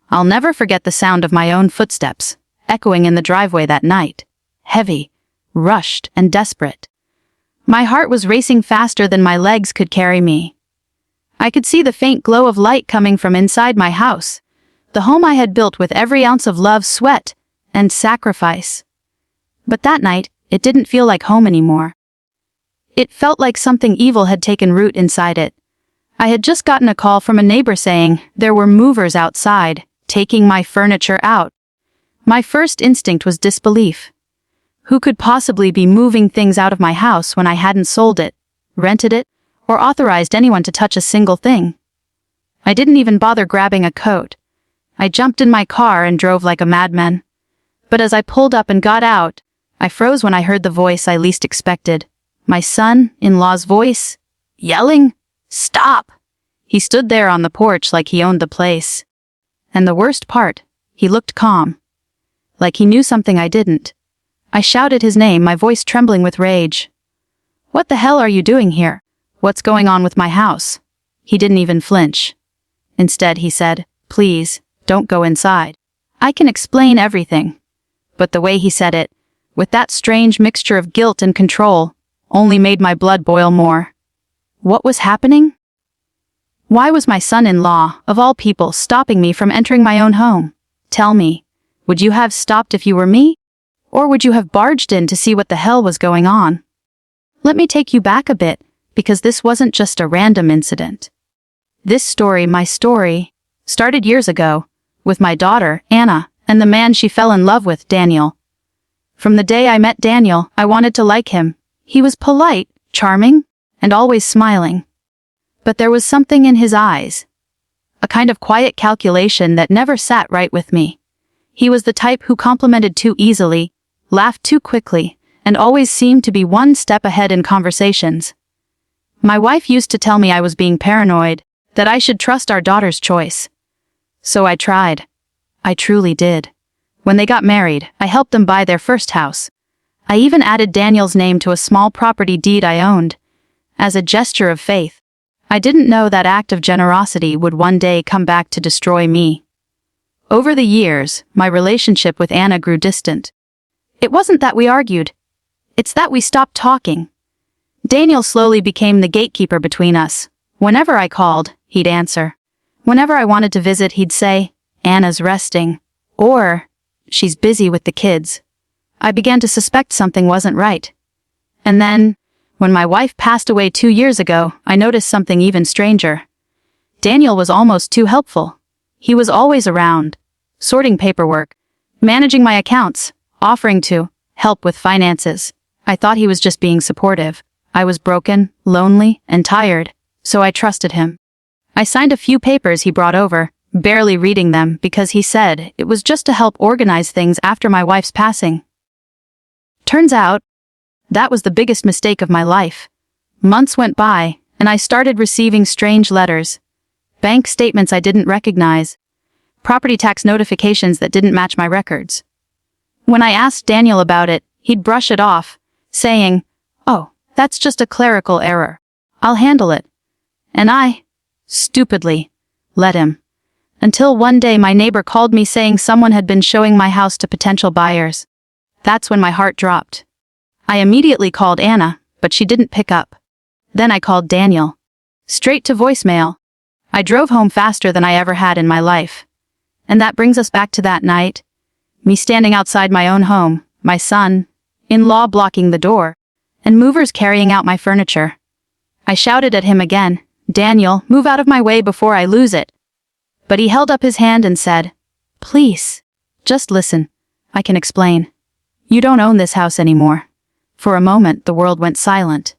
I'll never forget the sound of my own footsteps, echoing in the driveway that night. Heavy, rushed, and desperate. My heart was racing faster than my legs could carry me. I could see the faint glow of light coming from inside my house, the home I had built with every ounce of love, sweat, and sacrifice. But that night, it didn't feel like home anymore. It felt like something evil had taken root inside it. I had just gotten a call from a neighbor saying there were movers outside, taking my furniture out. My first instinct was disbelief. Who could possibly be moving things out of my house when I hadn't sold it, rented it, or authorized anyone to touch a single thing? I didn't even bother grabbing a coat. I jumped in my car and drove like a madman. But as I pulled up and got out, I froze when I heard the voice I least expected. My son-in-law's voice, yelling, "Stop!" He stood there on the porch like he owned the place. And the worst part, he looked calm. Like he knew something I didn't. I shouted his name, my voice trembling with rage. "What the hell are you doing here? What's going on with my house?" He didn't even flinch. Instead, he said, "Please, don't go inside. I can explain everything." But the way he said it, with that strange mixture of guilt and control, only made my blood boil more. What was happening? Why was my son-in-law, of all people, stopping me from entering my own home? Tell me, would you have stopped if you were me? Or would you have barged in to see what the hell was going on? Let me take you back a bit, because this wasn't just a random incident. This story, my story, started years ago, with my daughter, Anna, and the man she fell in love with, Daniel. From the day I met Daniel, I wanted to like him. He was polite, charming, and always smiling. But there was something in his eyes. A kind of quiet calculation that never sat right with me. He was the type who complimented too easily, laughed too quickly, and always seemed to be one step ahead in conversations. My wife used to tell me I was being paranoid, that I should trust our daughter's choice. So I tried. I truly did. When they got married, I helped them buy their first house. I even added Daniel's name to a small property deed I owned. As a gesture of faith, I didn't know that act of generosity would one day come back to destroy me. Over the years, my relationship with Anna grew distant. It wasn't that we argued. It's that we stopped talking. Daniel slowly became the gatekeeper between us. Whenever I called, he'd answer. Whenever I wanted to visit, he'd say, "Anna's resting," or, "She's busy with the kids." I began to suspect something wasn't right. And then, when my wife passed away 2 years ago, I noticed something even stranger. Daniel was almost too helpful. He was always around, sorting paperwork, managing my accounts, offering to help with finances. I thought he was just being supportive. I was broken, lonely, and tired, so I trusted him. I signed a few papers he brought over, barely reading them because he said it was just to help organize things after my wife's passing. Turns out, that was the biggest mistake of my life. Months went by, and I started receiving strange letters. Bank statements I didn't recognize. Property tax notifications that didn't match my records. When I asked Daniel about it, he'd brush it off, saying, "Oh, that's just a clerical error. I'll handle it." And I, stupidly, let him. Until one day my neighbor called me saying someone had been showing my house to potential buyers. That's when my heart dropped. I immediately called Anna, but she didn't pick up. Then I called Daniel. Straight to voicemail. I drove home faster than I ever had in my life. And that brings us back to that night. Me standing outside my own home, my son-in-law blocking the door, and movers carrying out my furniture. I shouted at him again, "Daniel, move out of my way before I lose it." But he held up his hand and said, "Please, just listen. I can explain. You don't own this house anymore." For a moment, the world went silent.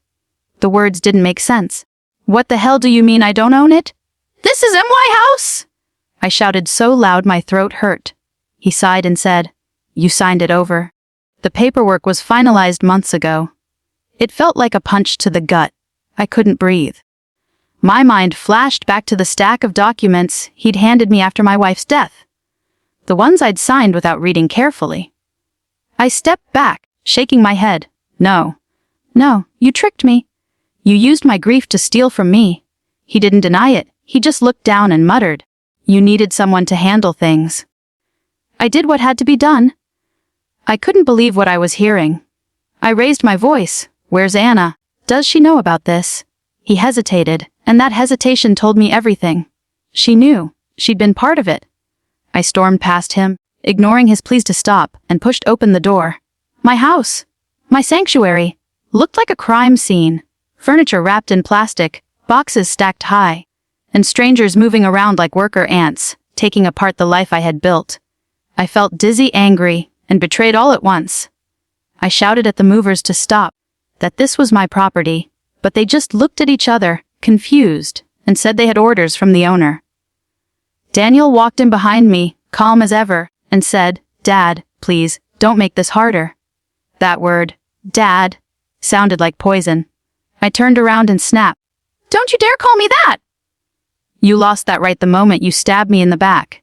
The words didn't make sense. "What the hell do you mean I don't own it?" "This isn't my house!" I shouted so loud my throat hurt. He sighed and said, "You signed it over. The paperwork was finalized months ago." It felt like a punch to the gut. I couldn't breathe. My mind flashed back to the stack of documents he'd handed me after my wife's death. The ones I'd signed without reading carefully. I stepped back, shaking my head. No, you tricked me. You used my grief to steal from me." He didn't deny it. He just looked down and muttered, You needed someone to handle things. I did what had to be done. I couldn't believe what I was hearing. I raised my voice. Where's Anna? Does she know about this? He hesitated, and that hesitation told me everything. She knew. She'd been part of it. I stormed past him, ignoring his pleas to stop, and pushed open the door. My house, my sanctuary, looked like a crime scene. Furniture wrapped in plastic, boxes stacked high, and strangers moving around like worker ants, taking apart the life I had built. I felt dizzy, angry, and betrayed all at once. I shouted at the movers to stop, that this was my property, but they just looked at each other, confused, and said they had orders from the owner. Daniel walked in behind me, calm as ever, and said, "Dad, please, don't make this harder." That word, Dad, sounded like poison. I turned around and snapped, "Don't you dare call me that!" "You lost that right the moment you stabbed me in the back."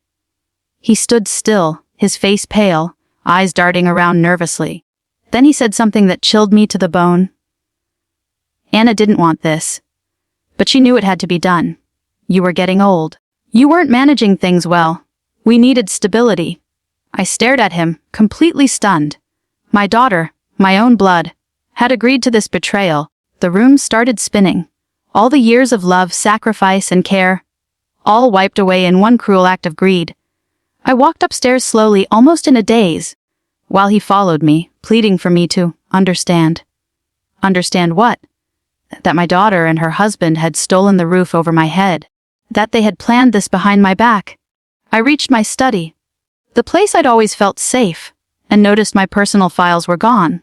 He stood still, his face pale, eyes darting around nervously. Then he said something that chilled me to the bone. "Anna didn't want this. But she knew it had to be done. You were getting old. You weren't managing things well. We needed stability." I stared at him, completely stunned. My daughter, my own blood, had agreed to this betrayal. The room started spinning. All the years of love, sacrifice, and care, all wiped away in one cruel act of greed. I walked upstairs slowly, almost in a daze, while he followed me, pleading for me to understand. Understand what? That my daughter and her husband had stolen the roof over my head. That they had planned this behind my back. I reached my study, the place I'd always felt safe, and noticed my personal files were gone.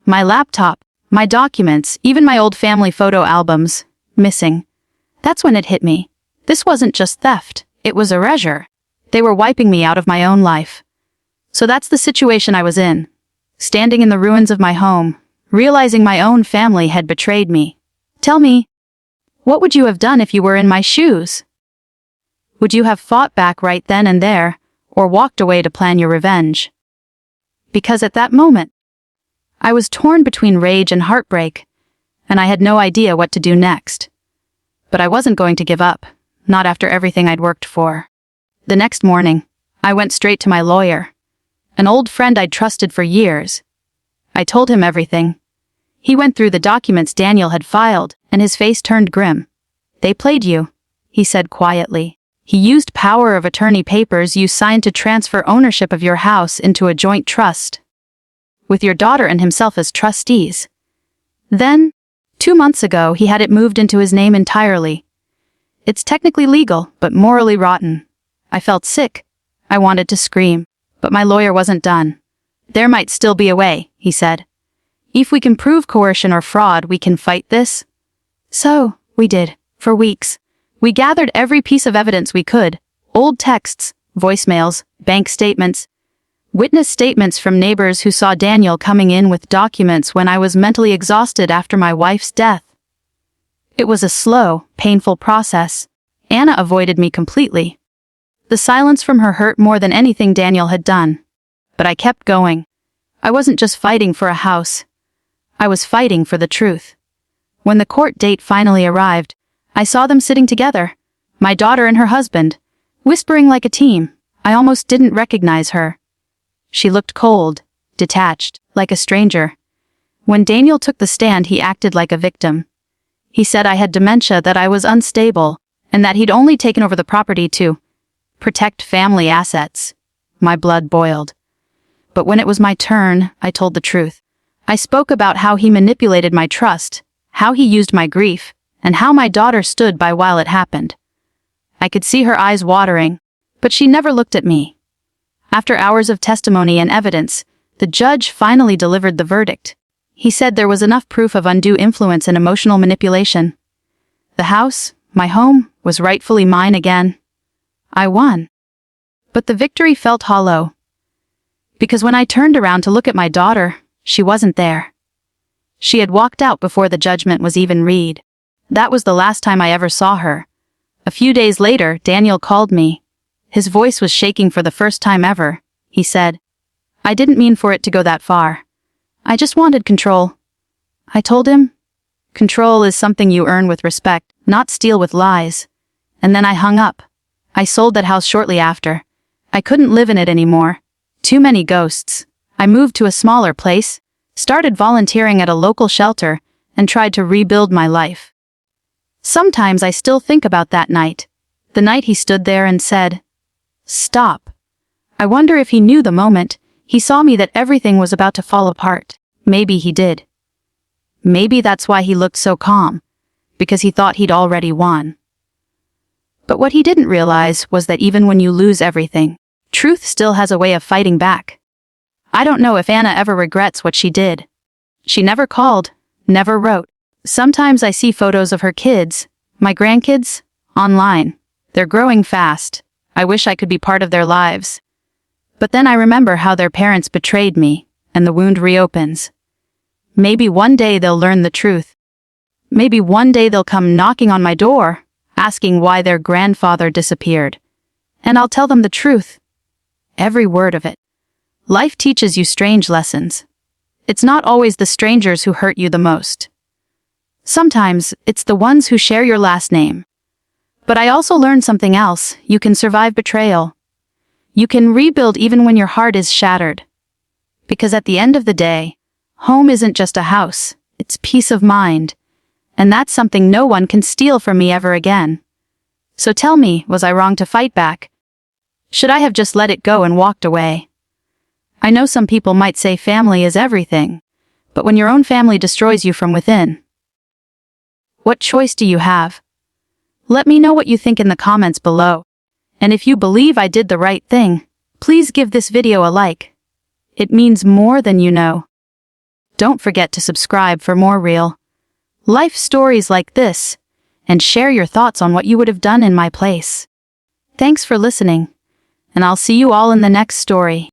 My laptop, my documents, even my old family photo albums, missing. That's when it hit me. This wasn't just theft, it was erasure. They were wiping me out of my own life. So that's the situation I was in. Standing in the ruins of my home, realizing my own family had betrayed me. Tell me, what would you have done if you were in my shoes? Would you have fought back right then and there, or walked away to plan your revenge? Because at that moment, I was torn between rage and heartbreak, and I had no idea what to do next. But I wasn't going to give up, not after everything I'd worked for. The next morning, I went straight to my lawyer, an old friend I'd trusted for years. I told him everything. He went through the documents Daniel had filed, and his face turned grim. "They played you," he said quietly. "He used power of attorney papers you signed to transfer ownership of your house into a joint trust, with your daughter and himself as trustees. Then, 2 months ago, he had it moved into his name entirely. It's technically legal, but morally rotten." I felt sick. I wanted to scream, but my lawyer wasn't done. "There might still be a way," he said. "If we can prove coercion or fraud, we can fight this." So, we did, for weeks. We gathered every piece of evidence we could. Old texts, voicemails, bank statements, witness statements from neighbors who saw Daniel coming in with documents when I was mentally exhausted after my wife's death. It was a slow, painful process. Anna avoided me completely. The silence from her hurt more than anything Daniel had done. But I kept going. I wasn't just fighting for a house. I was fighting for the truth. When the court date finally arrived, I saw them sitting together, my daughter and her husband, whispering like a team. I almost didn't recognize her. She looked cold, detached, like a stranger. When Daniel took the stand, he acted like a victim. He said I had dementia, that I was unstable, and that he'd only taken over the property to protect family assets. My blood boiled. But when it was my turn, I told the truth. I spoke about how he manipulated my trust, how he used my grief, and how my daughter stood by while it happened. I could see her eyes watering, but she never looked at me. After hours of testimony and evidence, the judge finally delivered the verdict. He said there was enough proof of undue influence and emotional manipulation. The house, my home, was rightfully mine again. I won. But the victory felt hollow. Because when I turned around to look at my daughter, she wasn't there. She had walked out before the judgment was even read. That was the last time I ever saw her. A few days later, Daniel called me. His voice was shaking for the first time ever. He said, "I didn't mean for it to go that far. I just wanted control." I told him, "Control is something you earn with respect, not steal with lies." And then I hung up. I sold that house shortly after. I couldn't live in it anymore. Too many ghosts. I moved to a smaller place, started volunteering at a local shelter, and tried to rebuild my life. Sometimes I still think about that night. The night he stood there and said, "Stop." I wonder if he knew the moment he saw me that everything was about to fall apart. Maybe he did. Maybe that's why he looked so calm, because he thought he'd already won. But what he didn't realize was that even when you lose everything, truth still has a way of fighting back. I don't know if Anna ever regrets what she did. She never called, never wrote. Sometimes I see photos of her kids, my grandkids, online. They're growing fast. I wish I could be part of their lives. But then I remember how their parents betrayed me, and the wound reopens. Maybe one day they'll learn the truth. Maybe one day they'll come knocking on my door, asking why their grandfather disappeared. And I'll tell them the truth. Every word of it. Life teaches you strange lessons. It's not always the strangers who hurt you the most. Sometimes it's the ones who share your last name. But I also learned something else. You can survive betrayal. You can rebuild even when your heart is shattered. Because at the end of the day, home isn't just a house, it's peace of mind. And that's something no one can steal from me ever again. So tell me, was I wrong to fight back? Should I have just let it go and walked away? I know some people might say family is everything, but when your own family destroys you from within, what choice do you have? Let me know what you think in the comments below. And if you believe I did the right thing, please give this video a like. It means more than you know. Don't forget to subscribe for more real life stories like this, and share your thoughts on what you would have done in my place. Thanks for listening, and I'll see you all in the next story.